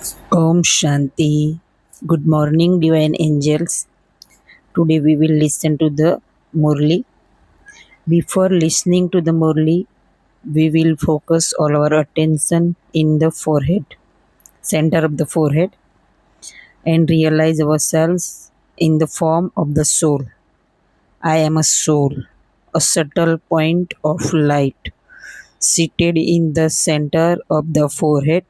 Om Shanti. Good morning, divine angels. Today we will listen to the murli. Before listening to the murli, we will focus all our attention in the forehead, center of the forehead, and realize ourselves in the form of the soul. I am a soul, a subtle point of light, seated in the center of the forehead.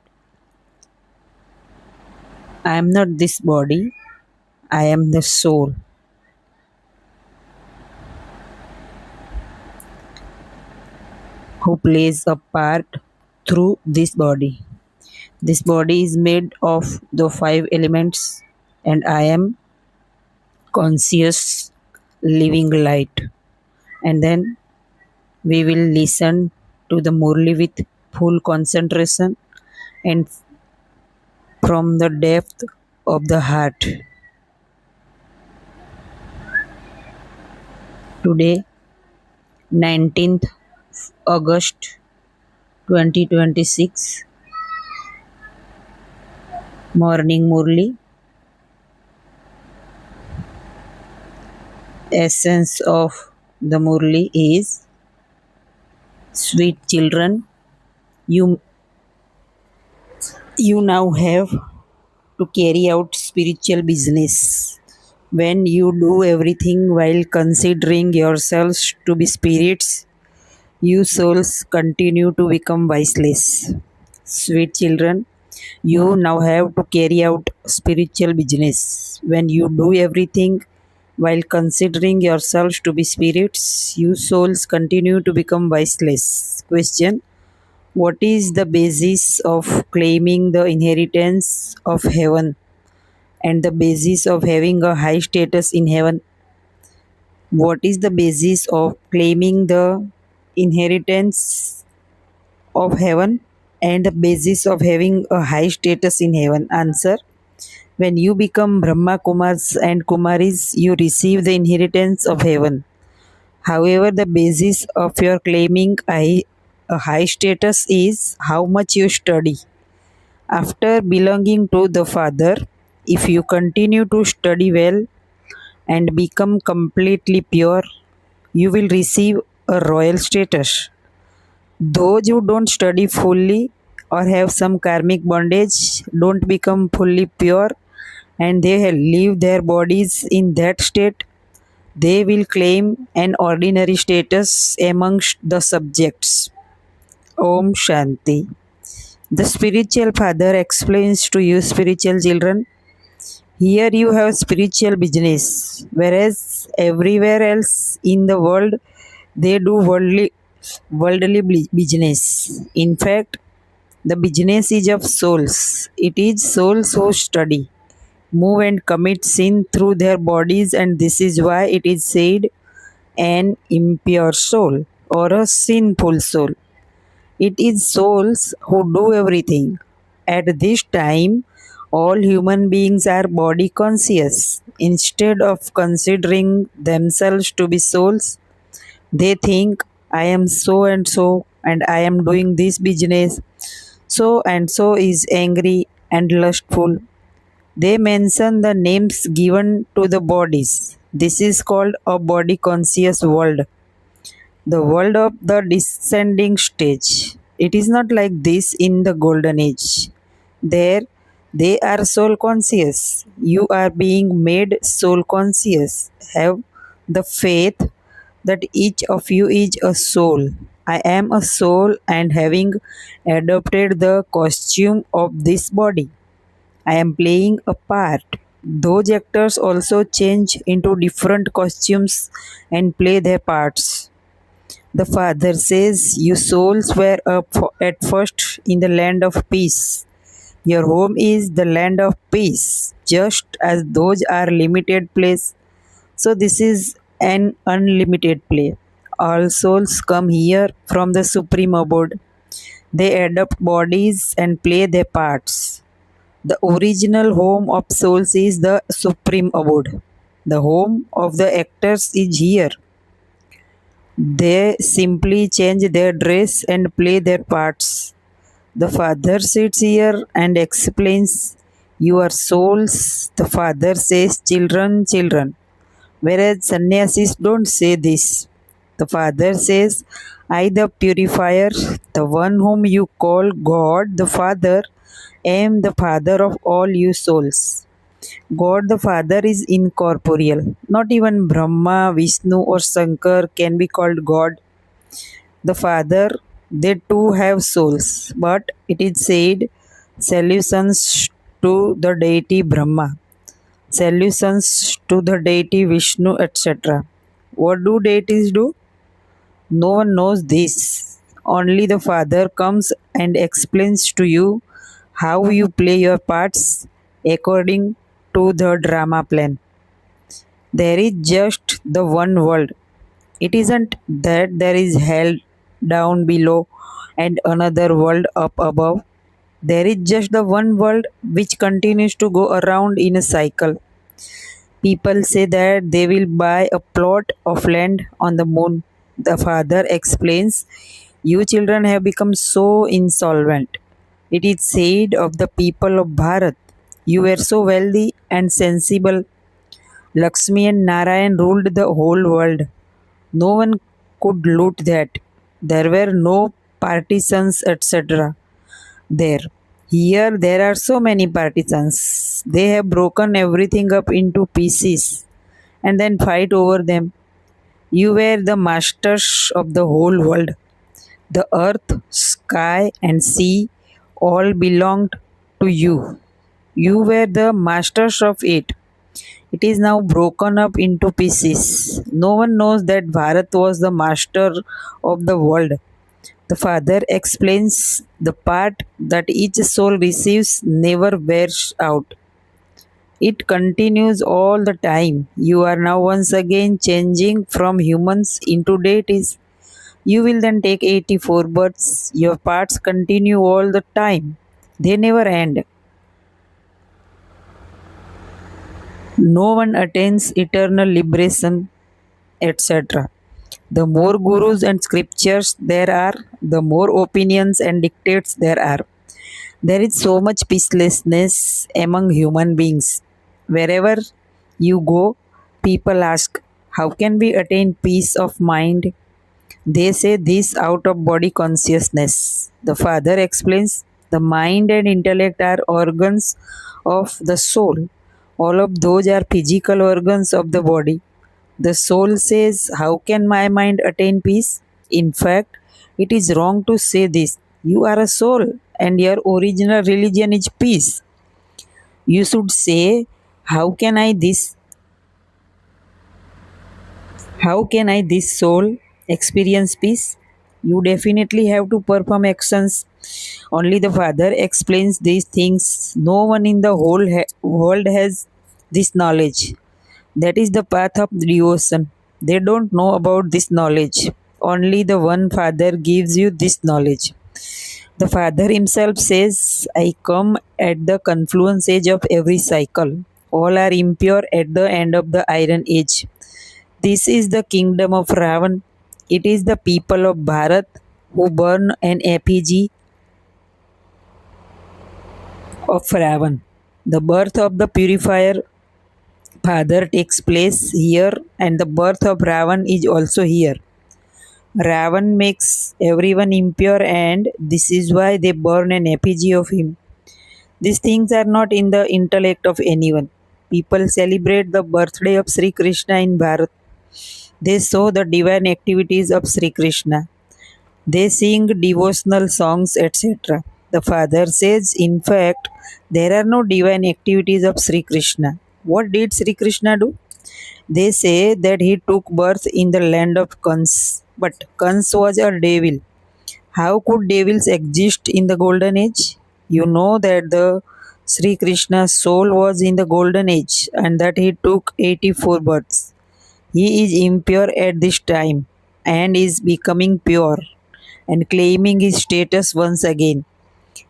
I am not this body, I am the soul. Who plays a part through this body. This body is made of the five elements, and I am conscious living light. And then we will listen to the Murli with full concentration and from the depth of the heart. Today, 19th August 2026, Morning Murli. Essence of the Murli is: sweet children, you now have to carry out spiritual business. When you do everything while considering yourselves to be spirits, you souls continue to become voiceless. Sweet children, you now have to carry out spiritual business. When you do everything while considering yourselves to be spirits, you souls continue to become voiceless. Question: what is the basis of claiming the inheritance of heaven and the basis of having a high status in heaven? What is the basis of claiming the inheritance of heaven and the basis of having a high status in heaven? Answer: when you become Brahma Kumars and Kumaris, you receive the inheritance of heaven. However, the basis of your claiming a high status is how much you study. After belonging to the Father, if you continue to study well and become completely pure, you will receive a royal status. Those who don't study fully or have some karmic bondage don't become fully pure and they leave their bodies in that state, they will claim an ordinary status amongst the subjects. Om Shanti. The spiritual father explains to you, spiritual children, here you have spiritual business, whereas everywhere else in the world they do worldly business. In fact, the business is of souls. It is souls who study, move and commit sin through their bodies, and this is why it is said an impure soul or a sinful soul. It is souls who do everything. At this time, all human beings are body conscious. Instead of considering themselves to be souls, they think, I am so and I am doing this business. So and so is angry and lustful. They mention the names given to the bodies. This is called a body conscious world, the world of the descending stage. It is not like this in the golden age. There, they are soul conscious. You are being made soul conscious. Have the faith that each of you is a soul. I am a soul and having adopted the costume of this body, I am playing a part. Those actors also change into different costumes and play their parts. The Father says, you souls were up at first in the land of peace. Your home is the land of peace, just as those are limited place. So this is an unlimited play. All souls come here from the supreme abode. They adopt bodies and play their parts. The original home of souls is the supreme abode. The home of the actors is here. They simply change their dress and play their parts. The father sits here and explains, "You are souls." The father says, "Children, children." Whereas sannyasis don't say this. The father says, "I, the purifier, the one whom you call God the Father, am the father of all you souls." God the Father is incorporeal. Not even Brahma, Vishnu, or Shankar can be called God the Father. They too have souls, but it is said solutions to the deity Brahma, solutions to the deity Vishnu, etc. What do deities do? No one knows this. Only the Father comes and explains to you how you play your parts according to the drama plan. There is just the one world. It isn't that there is hell down below and another world up above. There is just the one world which continues to go around in a cycle. People say that they will buy a plot of land on the moon. The father explains, "You children have become so insolvent. It is said of the people of Bharat, you were so wealthy and sensible. Lakshmi and Narayan ruled the whole world. No one could loot that. There were no partisans, etc. There. Here, there are so many partisans. They have broken everything up into pieces and then fight over them. You were the masters of the whole world. The earth, sky, and sea all belonged to you. You were the masters of it. It is now broken up into pieces. No one knows that Bharat was the master of the world. The father explains the part that each soul receives never wears out. It continues all the time. You are now once again changing from humans into deities. You will then take 84 births. Your parts continue all the time. They never end. No one attains eternal liberation, etc. The more gurus and scriptures there are, the more opinions and dictates there are. There is so much peacelessness among human beings. Wherever you go, people ask, "How can we attain peace of mind?" They say this out of body consciousness. The father explains, the mind and intellect are organs of the soul. All of those are physical organs of the body. The soul says, "How can my mind attain peace?" In fact, it is wrong to say this. You are a soul and your original religion is peace. You should say, "How can I this this soul experience peace?" You definitely have to perform actions. Only the Father explains these things. No one in the whole world has this knowledge. That is the path of devotion. They don't know about this knowledge. Only the one Father gives you this knowledge. The Father himself says, "I come at the confluence age of every cycle. All are impure at the end of the iron age. This is the kingdom of Ravan. It is the people of Bharat who burn an effigy of Ravan. The birth of the purifier Father takes place here, and the birth of Ravan is also here. Ravan makes everyone impure, and this is why they burn an effigy of him. These things are not in the intellect of anyone. People celebrate the birthday of Sri Krishna in Bharat. They show the divine activities of Sri Krishna. They sing devotional songs, etc. The father says, in fact, there are no divine activities of Sri Krishna. What did Sri Krishna do? They say that he took birth in the land of Kans, but Kans was a devil. How could devils exist in the golden age? You know that the Sri Krishna's soul was in the golden age and that he took 84 births. He is impure at this time and is becoming pure and claiming his status once again.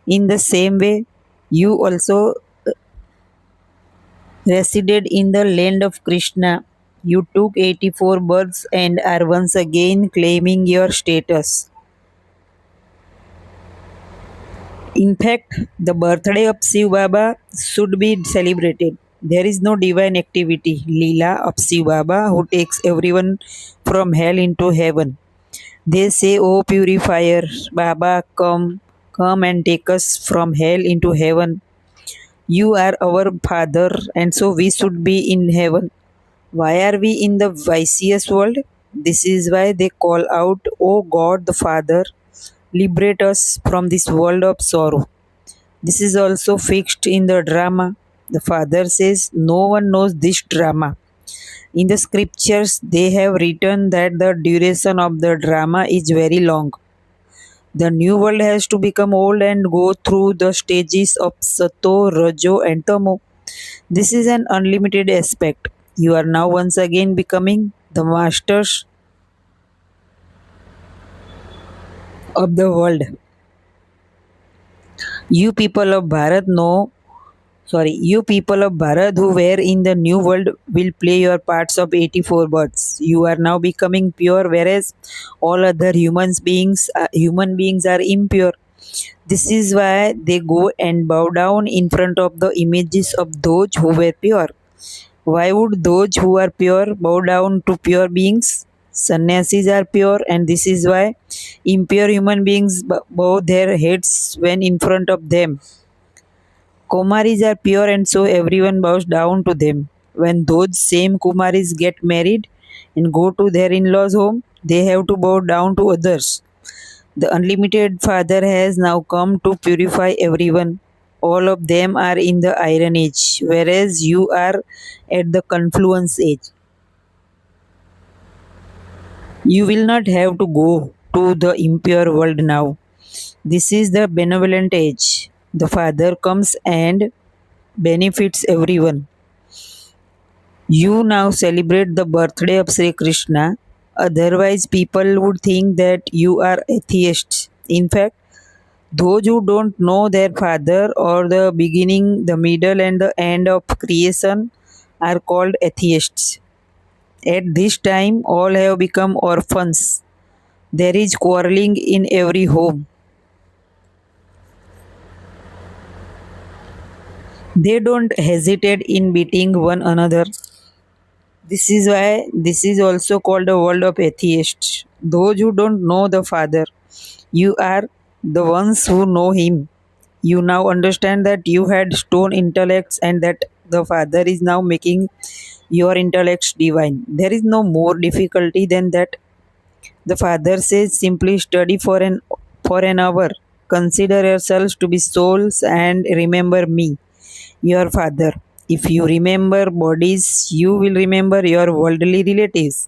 In the same way, you also resided in the land of Krishna. You took 84 births and are once again claiming your status. In fact, the birthday of Shiv Baba should be celebrated. There is no divine activity, Leela of Shiv Baba, who takes everyone from hell into heaven. They say, "O purifier, Baba, come and take us from hell into heaven. You are our Father, and so we should be in heaven. Why are we in the vicious world? This is why they call out, O God the Father, liberate us from this world of sorrow." This is also fixed in the drama. The father says, "No one knows this drama." In the scriptures, they have written that the duration of the drama is very long. The new world has to become old and go through the stages of Sato, Rajo, and Tamo. This is an unlimited aspect. You are now once again becoming the masters of the world. You people of Bharat know you people of Bharat who were in the new world will play your parts of 84 birds. You are now becoming pure, whereas all other human beings are impure. This is why they go and bow down in front of the images of those who were pure. Why would those who are pure bow down to pure beings? Sannyasis are pure, and this is why impure human beings bow their heads when in front of them. Kumaris are pure, and so everyone bows down to them. When those same Kumaris get married and go to their in law's home, they have to bow down to others. The unlimited Father has now come to purify everyone. All of them are in the Iron Age, whereas you are at the Confluence Age. You will not have to go to the impure world now. This is the benevolent age. The Father comes and benefits everyone. You now celebrate the birthday of Sri Krishna. Otherwise, people would think that you are atheists. In fact, those who don't know their father or the beginning, the middle, and the end of creation are called atheists. At this time, all have become orphans. There is quarreling in every home. They don't hesitate in beating one another. This is why this is also called a world of atheists. Those who don't know the Father, you are the ones who know Him. You now understand that you had stone intellects and that the Father is now making your intellects divine. There is no more difficulty than that. The Father says simply study for an hour. Consider yourselves to be souls and remember me, your Father. If you remember bodies, you will remember your worldly relatives.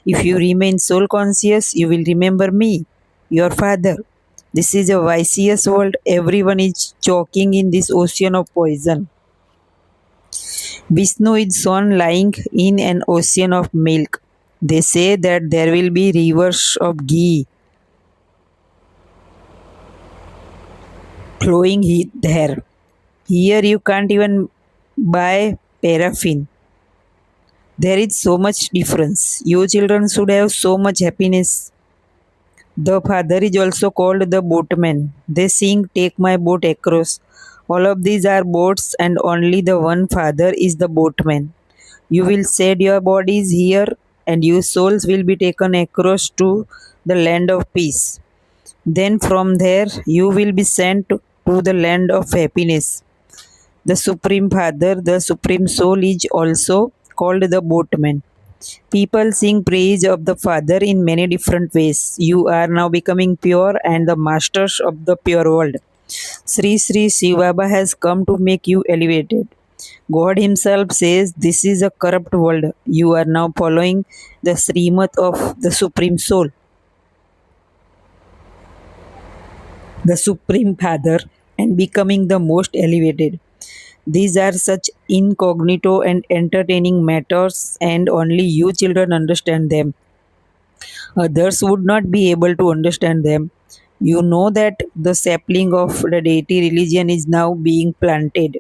If you remain soul conscious, you will remember me, your Father. This is a vicious world. Everyone is choking in this ocean of poison. Vishnu is shown lying in an ocean of milk. They say that there will be rivers of ghee flowing there. Here you can't even buy paraffin. There is so much difference. You children should have so much happiness. The Father is also called the boatman. They sing, "Take my boat across." All of these are boats, and only the one Father is the boatman. You will shed your bodies here, and your souls will be taken across to the land of peace. Then from there, you will be sent to the land of happiness. The Supreme Father, the Supreme Soul, is also called the boatman. People sing praise of the Father in many different ways. You are now becoming pure and the masters of the pure world. Sri Sri Shiv Baba has come to make you elevated. God Himself says this is a corrupt world. You are now following the Srimat of the Supreme Soul, the Supreme Father, and becoming the most elevated. These are such incognito and entertaining matters, and only you children understand them. Others would not be able to understand them. You know that the sapling of the deity religion is now being planted.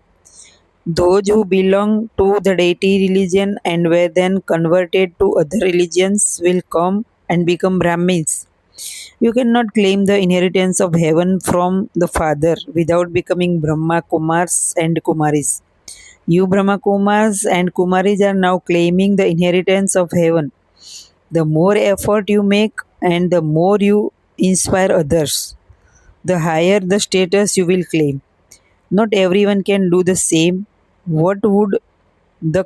Those who belong to the deity religion and were then converted to other religions will come and become Brahmins. You cannot claim the inheritance of heaven from the Father without becoming Brahma Kumars and Kumaris. You Brahma Kumars and Kumaris are now claiming the inheritance of heaven. The more effort you make and the more you inspire others, the higher the status you will claim. Not everyone can do the same. What would the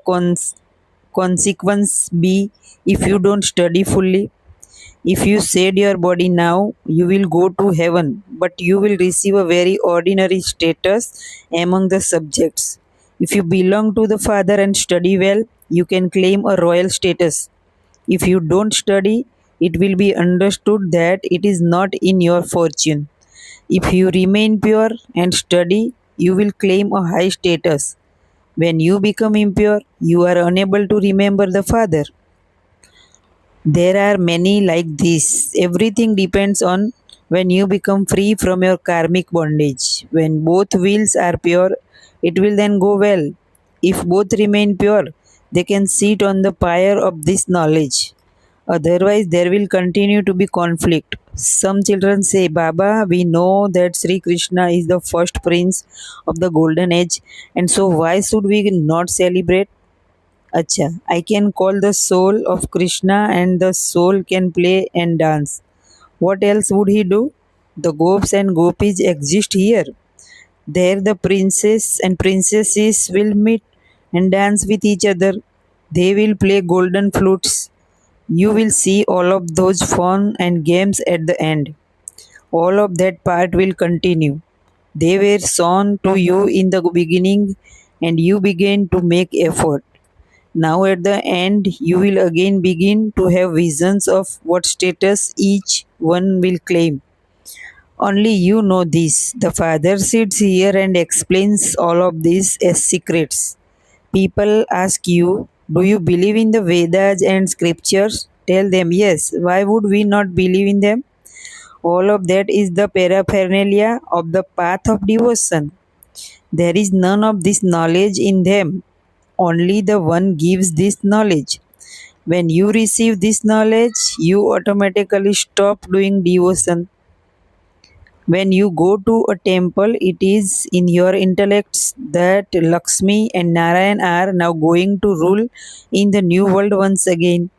consequence be if you don't study fully? If you said your body now, you will go to heaven, but you will receive a very ordinary status among the subjects. If you belong to the Father and study well, you can claim a royal status. If you don't study, it will be understood that it is not in your fortune. If you remain pure and study, you will claim a high status. When you become impure, you are unable to remember the Father. There are many like this. Everything depends on when you become free from your karmic bondage. When both wheels are pure, it will then go well. If both remain pure, they can sit on the pyre of this knowledge. Otherwise, there will continue to be conflict. Some children say, Baba, we know that Sri Krishna is the first prince of the golden age, and so why should we not celebrate? Acha, I can call the soul of Krishna and the soul can play and dance. What else would he do? The gopis and gopis exist here. There the princes and princesses will meet and dance with each other. They will play golden flutes. You will see all of those fun and games at the end. All of that part will continue. They were shown to you in the beginning and you began to make effort. Now, at the end, you will again begin to have visions of what status each one will claim. Only you know this. The Father sits here and explains all of this as secrets. People ask you, do you believe in the Vedas and scriptures? Tell them yes. Why would we not believe in them? All of that is the paraphernalia of the path of devotion. There is none of this knowledge in them. Only the one gives this knowledge. When you receive this knowledge, you automatically stop doing devotion. When you go to a temple, it is in your intellects that Lakshmi and Narayan are now going to rule in the new world once again.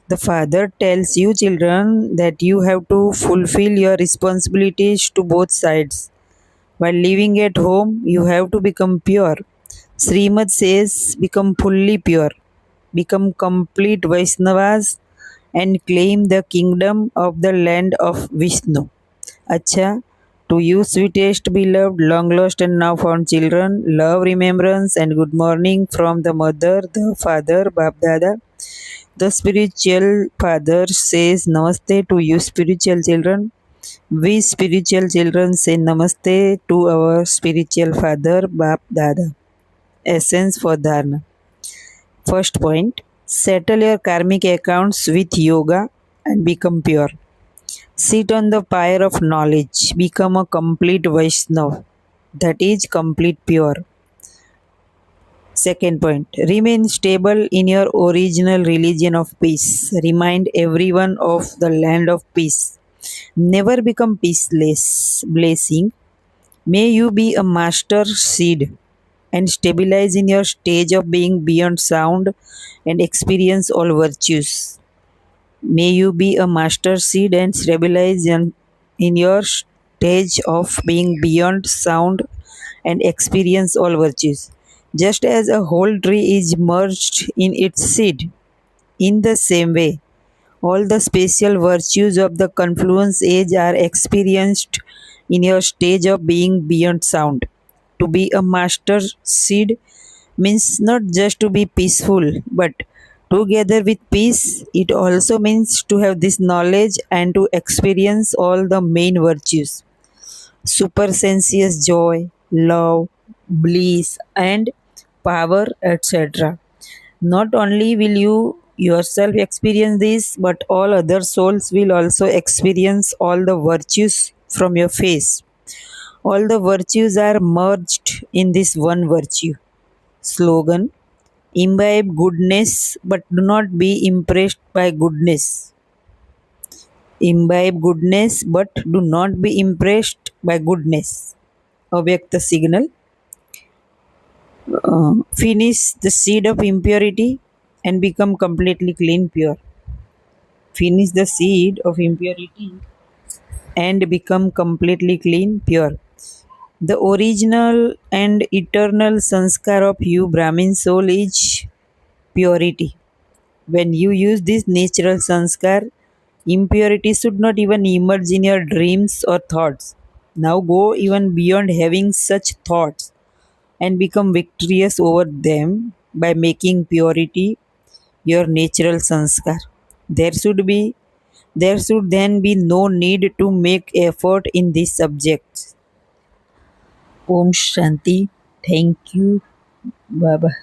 The Father tells you, children, that you have to fulfill your responsibilities to both sides. While living at home, you have to become pure. Srimad says, become fully pure, become complete Vaishnavas, and claim the kingdom of the land of Vishnu. Acha, to you, sweetest, beloved, long lost and now found children, love, remembrance, and good morning from the mother, the father, Bap Dada. The spiritual father says Namaste to you, spiritual children. We spiritual children say Namaste to our spiritual father, Bap Dada. Essence for Dharna. First point, settle your karmic accounts with yoga and become pure. Sit on the pyre of knowledge, become a complete Vaishnava, that is, complete pure. Second point, remain stable in your original religion of peace. Remind everyone of the land of peace. Never become peaceless. Blessing. May you be a master seed and stabilize in your stage of being beyond sound and experience all virtues. May you be a master seed and stabilize in your stage of being beyond sound and experience all virtues. Just as a whole tree is merged in its seed, in the same way, all the special virtues of the confluence age are experienced in your stage of being beyond sound. To be a master seed means not just to be peaceful, but together with peace, it also means to have this knowledge and to experience all the main virtues supersensuous joy, love, bliss, and power, etc. Not only will you yourself experience this, but all other souls will also experience all the virtues from your face. All the virtues are merged in this one virtue. Slogan, imbibe goodness but do not be impressed by goodness. Imbibe goodness, but do not be impressed by goodness. Avyakta signal. Finish the seed of impurity and become completely clean, pure. Finish the seed of impurity and become completely clean, pure. The original and eternal sanskar of you, Brahmin soul, is purity. When you use this natural sanskar, impurity should not even emerge in your dreams or thoughts. Now go even beyond having such thoughts and become victorious over them by making purity your natural sanskar. There should be there should then be no need to make effort in this subject. Om Shanti. Thank you. Bye bye.